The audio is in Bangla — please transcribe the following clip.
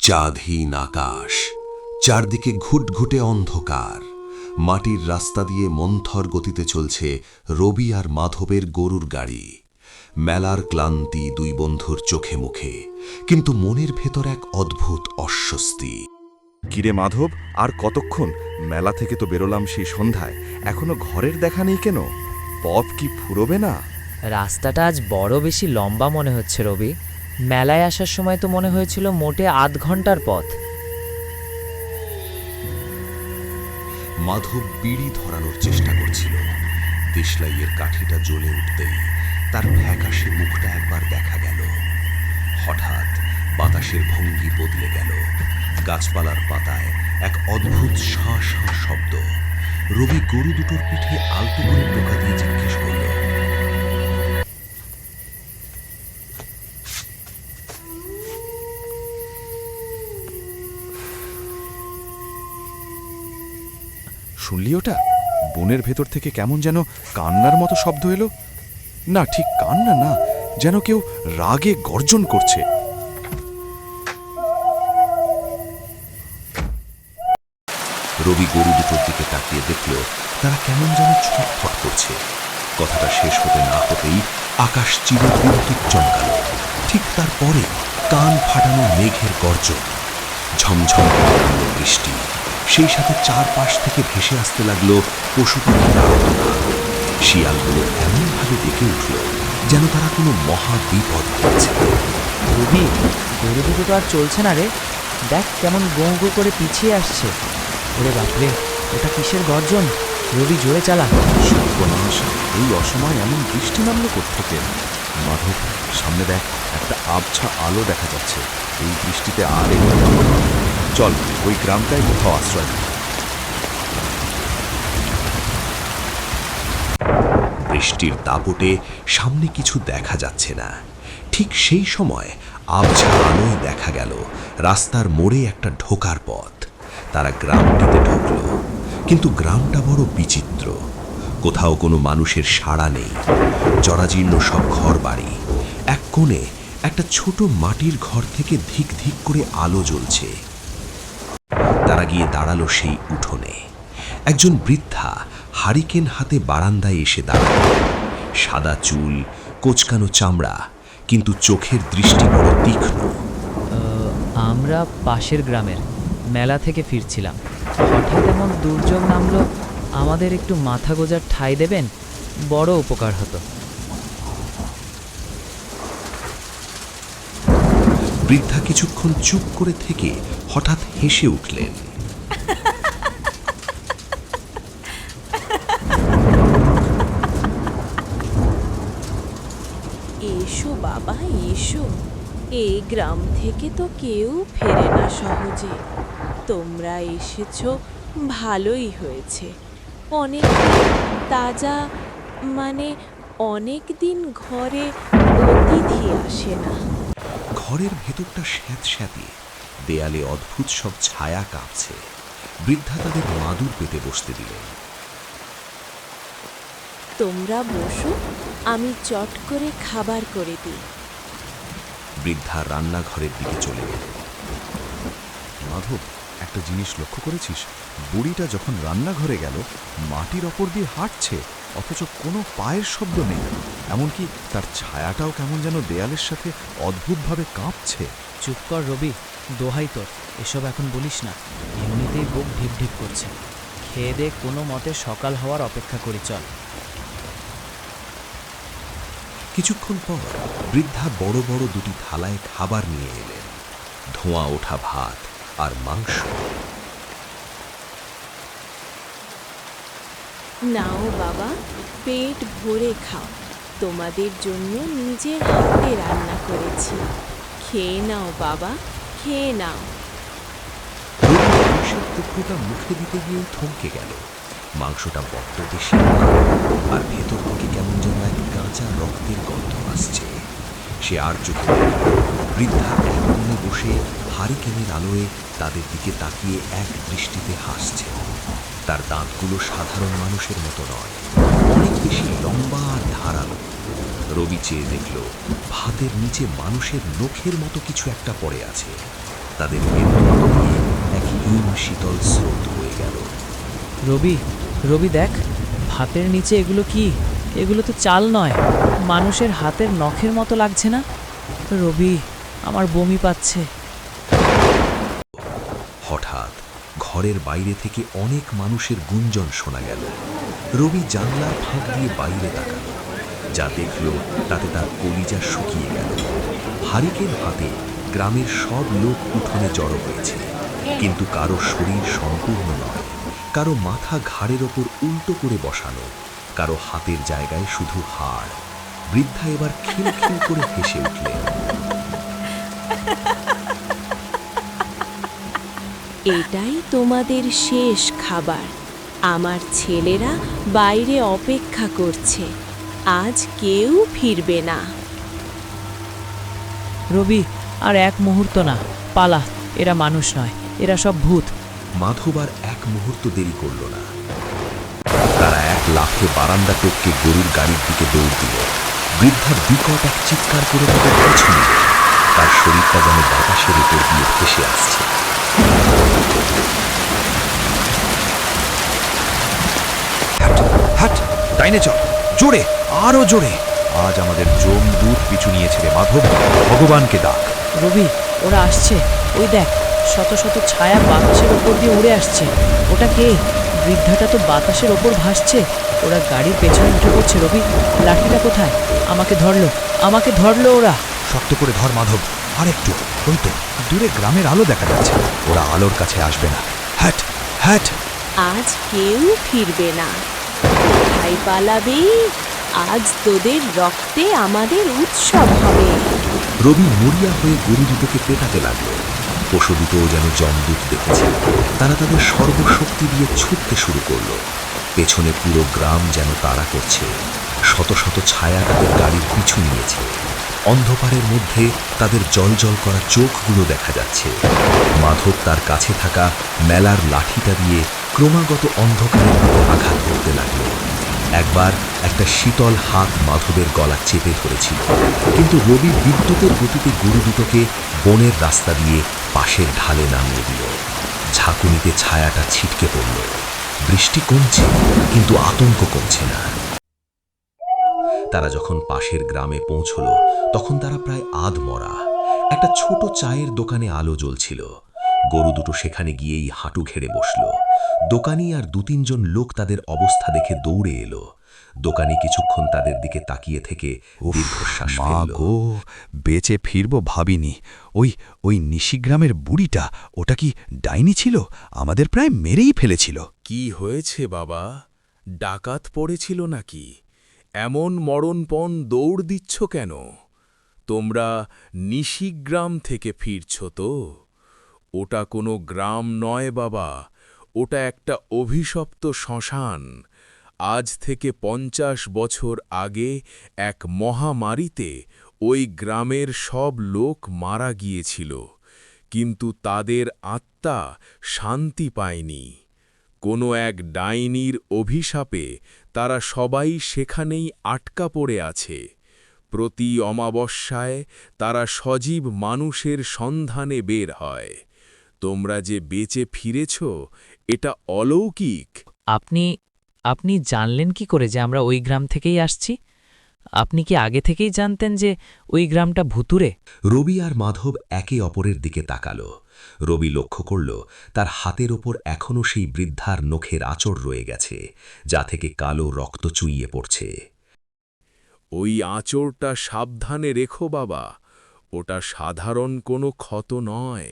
চাঁদহীন আকাশ, চারদিকে ঘুটঘুটে অন্ধকার। মাটির রাস্তা দিয়ে মন্থর গতিতে চলছে রবি আর মাধবের গরুর গাড়ি। মেলার ক্লান্তি দুই বন্ধুর চোখে মুখে, কিন্তু মনের ভেতর এক অদ্ভুত অস্বস্তি। কিরে মাধব, আর কতক্ষণ? মেলা থেকে তো বেরোলাম সেই সন্ধ্যায়, এখনো ঘরের দেখা নেই কেন? পথ কি ফুরোবে না? রাস্তাটা আজ বড় বেশি লম্বা মনে হচ্ছে রবি। মেলায় আসার সময় তো মনে হয়েছিল মোটে আধ ঘন্টার পথ। মাধব বিড়ি ধরানোর চেষ্টা করছিল। দেশলাইয়ের কাঠিটা জ্বলে উঠতেই তার ফ্যাকাশে মুখটা একবার দেখা গেল। হঠাৎ বাতাসের ভঙ্গি বদলে গেল। গাছপালার পাতায় এক অদ্ভুত শাঁ শাঁ শব্দ। রবি গরু দুটোর পিঠে আলতো করে টোকা দিয়ে জিজ্ঞেস করল, শুনলি ওটা? বনের ভেতর থেকে কেমন যেন কান্নার মতো শব্দ এলো। না, ঠিক কান্না না, যেন কেউ রাগে গর্জন করছে। রবি গরু দুটোর দিকে তাকিয়ে দেখল তারা কেমন যেন ছটফট করছে। কথাটা শেষ হতে না হতেই আকাশ চিরে বিদ্যুৎ চমকাল। ঠিক তারপরে কান ফাটানো মেঘের গর্জন, ঝমঝম করে নামল বৃষ্টি। সেই সাথে চারপাশ থেকে ভেসে আসতে লাগলো পশু পাখির আর্তনাদ। শিয়ালগুলো এমনভাবে ডেকে উঠল যেন তারা কোনো মহা বিপদ হয়েছে। রবি, গরু দুটো তো আর চলছে না রে। দেখ কেমন গোঁ গোঁ করে পিছিয়ে আসছে। ওরে বাপরে, ওটা কিসের গর্জন? রবি, জোরে চালা। সর্বনাশ, এই অসময় এমন বৃষ্টি নামলো কোত্থেকে? মাধব, সামনে দেখ, একটা আবছা আলো দেখা যাচ্ছে। এই বৃষ্টিতে আর এগোনো যাবে না। চল, ওই গ্রামটায় কোথাও আশ্রয় নিই। বৃষ্টির দাপটে সামনে কিছু দেখা যাচ্ছে না। ঠিক সেই সময় আবছা আলোয় দেখা গেল রাস্তার মোড়ে একটা ঢোকার পথ। তারা গ্রামটিতে ঢুকল, কিন্তু গ্রামটা বড় বিচিত্র। কোথাও কোনো মানুষের সাড়া নেই। জরাজীর্ণ সব ঘর বাড়ি। এক কোণে একটা ছোট মাটির ঘর থেকে ধিক ধিক করে আলো জ্বলছে। তারা গিয়ে দাঁড়ালো সেই উঠোনে। একজন বৃদ্ধা হারিকেন হাতে বারান্দায় এসে দাঁড়াল। সাদা চুল, কোচকানো চামড়া, কিন্তু চোখের দৃষ্টি বড় তীক্ষ্ণ। আমরা পাশের গ্রামের মেলা থেকে ফিরছিলাম। হঠাৎ এমন দুর্যোগ নামলো, আমাদের একটু মাথা গোজার ঠাঁই দেবেন? বড় উপকার হতো। বৃদ্ধা কিছুক্ষণ চুপ করে থেকে হঠাৎ হেসে উঠলেন। এসো বাবা, এসো। এই গ্রাম থেকে তো কেউ ফেরে না সহজে। তোমরা এসেছো, ভালোই হয়েছে। অনেক তাজা, মানে অনেক দিন ঘরে অতিথি আসে না। ঘরের ভেতরটা স্যাঁতস্যাঁতে, দেয়ালে অদ্ভুত সব ছায়া কাঁপছে। বৃদ্ধা তাদের মাদুর পেতে বসতে দিলেন। তোমরা বসো, আমি চট করে খাবার করে দিই। বৃদ্ধা রান্নাঘরের দিকে চলে গেলেন। মাধব, একটা জিনিস লক্ষ্য করেছিস? বুড়িটা যখন রান্নাঘরে গেল, মাটির ওপর দিয়ে হাঁটছে, অথচ কোনো পায়ের শব্দ নেই। এমনকি তার ছায়াটাও কেমন যেন দেয়ালের সাথে অদ্ভুতভাবে কাঁপছে। চুপ কর রবি, দোহাই তোর, এসব এখন বলিস না। এমনিতেই বুক ঢিপ ঢিপ করছে। খেয়ে দে, কোনো মতে সকাল হওয়ার অপেক্ষা করি, চল। কিছুক্ষণ পর বৃদ্ধা বড় বড় দুটি থালায় খাবার নিয়ে এলেন। ধোঁয়া ওঠা ভাত আর মাংস। নাও বাবা, পেট ভরে খাও। তোমাদের জন্য নিজের হাতে রান্না করেছি। খেয়ে নাও বাবা, খেয়ে নাও। রবি মাংসের টুকরোটা মুখে দিতে গিয়ে থমকে গেল। মাংসটা বড্ড বেশি, আর ভেতর থেকে কেমন যেন এক কাঁচা রক্তের গন্ধ আসছে। সে আর চোখে দেখল বৃদ্ধা এক কোণে বসে হারিকেনের আলোয় তাদের দিকে তাকিয়ে এক দৃষ্টিতে হাসছে। তার দাঁতগুলো সাধারণ মানুষের মতো নয়, অনেক বেশি লম্বা আর ধারালো। রবি চেয়ে দেখল ভাতের নিচে মানুষের নখের মতো কিছু একটা পড়ে আছে। তাদের মেরুদণ্ড দিয়ে এক হিম শীতল স্রোত বয়ে গেল। রবি, রবি দেখ, ভাতের নিচে এগুলো কি? এগুলো তো চাল নয়, মানুষের হাতের নখের মতো লাগছে না? রবি, আমার বমি পাচ্ছে। হঠাৎ ঘরের বাইরে থেকে অনেক মানুষের গুঞ্জন শোনা গেল। রবি জানলার ফাঁক দিয়ে বাইরে তাকালো। যা দেখল তাতে তার কলিজা শুকিয়ে গেল। হারিকেন হাতে গ্রামের সব লোক উঠোনে জড়ো হয়েছে, কিন্তু কারো শরীর সম্পূর্ণ নয়। কারো মাথা ঘাড়ের ওপর উল্টো করে বসানো, কারো হাতের জায়গায় শুধু হাড়। বৃদ্ধা এবার খিলখিল করে হেসে উঠলেন। এটাই তোমাদের শেষ খাবার। আমার ছেলেরা বাইরে অপেক্ষা করছে, আজ কেউ ফিরবে না। রবি, আর এক মুহূর্ত না, পালা, এরা মানুষ নয়, এরা সব ভূত। মাধব আর এক মুহূর্ত দেরি করল না। তারা এক লাফে বারান্দা টপকে গরুর গাড়ির দিকে দৌড় দিল। বৃদ্ধা বিকট এক চিৎকার করে তাদের পেছনে, তার শরীরটা যেন বাতাসের উপর দিয়ে ভেসে আসছে। হাট, ডাইনে চল, জোরে, আরো জোরে। আজ আমাদের জম দুধ পিছু নিয়েছে রে মাধব, ভগবানকে ডাক। রবি, ওরা আসছে, ওই দেখ, শত শত ছায়া বাতাসের ওপর দিয়ে উড়ে আসছে। ওটা কে? বৃদ্ধাটা তো বাতাসের ওপর ভাসছে। ওরা গাড়ির পেছনে উঠে পড়ছে। রবি, লাঠিটা কোথায়? আমাকে ধরলো, আমাকে ধরলো ওরা। শক্ত করে ধর মাধব, আর একটু। ওই তো দূরে গ্রামের আলো দেখা যাচ্ছে। ওরা আলোর কাছে আসবে না। হ্যাট, হ্যাট। আজ কেউ ফিরবে না। কোথায় পালাবি? আজ তোদের রক্তে আমাদের উৎসব হবে। রবি মরিয়া হয়ে গরু দুটোকে পেটাতে লাগলো। পশু দুটোও যেন যমদূত দেখেছে। তারা তাদের সর্বশক্তি দিয়ে ছুটতে শুরু করলো। পেছনে পুরো গ্রাম যেন তাড়া করছে। শত শত ছায়া তাদের গাড়ির পিছু নিয়েছে। অন্ধকারের মধ্যে তাদের জলজল করা চোখগুলো দেখা যাচ্ছে। মাধব তার কাছে থাকা মেলার লাঠিটা দিয়ে ক্রমাগত অন্ধকারের দিকে আঘাত করতে লাগলো। একবার একটা শীতল হাত মাধবের গলা চেপে ধরেছিল, কিন্তু রবি বিদ্যুতের গতিতে গরু দুটোকে বনের রাস্তা দিয়ে পাশের ঢালে নামিয়ে দিল। ঝাঁকুনিতে ছায়াটা ছিটকে পড়ল। বৃষ্টি কমছে, কিন্তু আতঙ্ক কমছে না। তারা যখন পাশের গ্রামে পৌঁছল, তখন তারা প্রায় আধমরা। একটা ছোট চায়ের দোকানে আলো জ্বলছিল। গরু দুটো সেখানে গিয়েই হাঁটু ঘেড়ে বসল। দোকানি আর ২-৩ জন লোক তাদের অবস্থা দেখে দৌড়ে এলো। দোকানি কিছুক্ষণ তাদের দিকে তাকিয়ে থেকে দীর্ঘশ্বাস মা ফেলল। গো, বেঁচে ফিরবো ভাবিনি। ওই নিশিগ্রামের বুড়িটা, ওটা কি ডাইনি ছিল? আমাদের প্রায় মেরেই ফেলেছিল। কি হয়েছে বাবা? ডাকাত পড়েছিল নাকি? এমন মরণপণ দৌড় দিচ্ছ কেন? তোমরা নিশিগ্রাম থেকে ফিরছ তো? ওটা কোনো গ্রাম নয় বাবা, ওটা একটা অভিশপ্ত শ্মশান। আজ থেকে ৫০ বছর আগে এক মহামারীতে ওই গ্রামের সব লোক মারা গিয়েছিল, কিন্তু তাদের আত্মা শান্তি পায়নি। কোনো এক ডাইনির অভিশাপে তারা সবাই সেখানেই আটকা পড়ে আছে। প্রতি অমাবস্যায় তারা সজীব মানুষের সন্ধানে বের হয়। তোমরা যে বেঁচে ফিরেছ, এটা অলৌকিক। আপনি জানলেন কি করে যে আমরা ওই গ্রাম থেকেই আসছি? আপনি কি আগে থেকেই জানতেন যে ওই গ্রামটা ভুতুরে? রবি আর মাধব একে অপরের দিকে তাকালো। রবি লক্ষ্য করল তার হাতের ওপর এখনও সেই বৃদ্ধার নখের আঁচড় রয়ে গেছে, যা থেকে কালো রক্ত চুইয়ে পড়ছে। ওই আঁচড়টা সাবধানে রেখো বাবা, ওটা সাধারণ কোনো ক্ষত নয়।